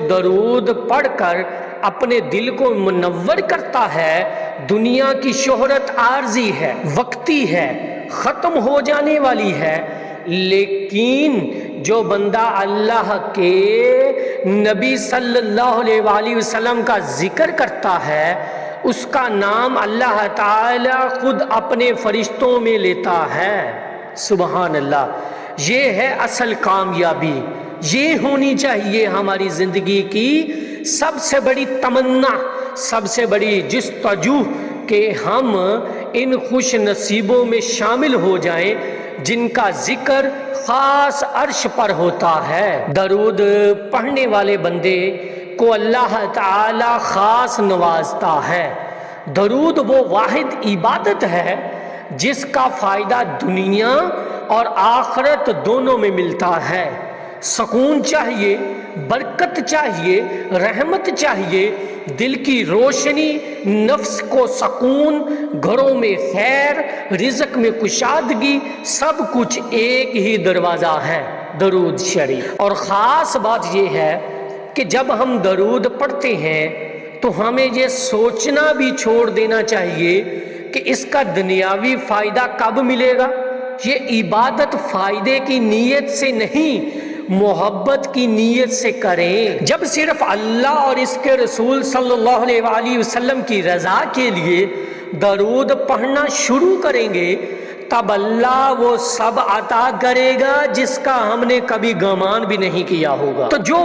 درود پڑھ کر اپنے دل کو منور کرتا ہے، دنیا کی شہرت عارضی ہے، وقتی ہے، ختم ہو جانے والی ہے، لیکن جو بندہ اللہ کے نبی صلی اللہ علیہ وآلہ وسلم کا ذکر کرتا ہے، اس کا نام اللہ تعالی خود اپنے فرشتوں میں لیتا ہے۔ سبحان اللہ، یہ ہے اصل کامیابی، یہ ہونی چاہیے ہماری زندگی کی سب سے بڑی تمنا، سب سے بڑی جستجو، کہ ہم ان خوش نصیبوں میں شامل ہو جائیں جن کا ذکر خاص عرش پر ہوتا ہے۔ درود پڑھنے والے بندے کو اللہ تعالی خاص نوازتا ہے۔ درود وہ واحد عبادت ہے جس کا فائدہ دنیا اور آخرت دونوں میں ملتا ہے۔ سکون چاہیے، برکت چاہیے، رحمت چاہیے، دل کی روشنی، نفس کو سکون، گھروں میں خیر، رزق میں کشادگی، سب کچھ ایک ہی دروازہ ہے، درود شریف۔ اور خاص بات یہ ہے کہ جب ہم درود پڑھتے ہیں تو ہمیں یہ سوچنا بھی چھوڑ دینا چاہیے کہ اس کا دنیاوی فائدہ کب ملے گا۔ یہ عبادت فائدے کی نیت سے نہیں، محبت کی نیت سے کریں۔ جب صرف اللہ اور اس کے رسول صلی اللہ علیہ وآلہ وسلم کی رضا کے لیے درود پڑھنا شروع کریں گے، تب اللہ وہ سب عطا کرے گا جس کا ہم نے کبھی گمان بھی نہیں کیا ہوگا۔ تو جو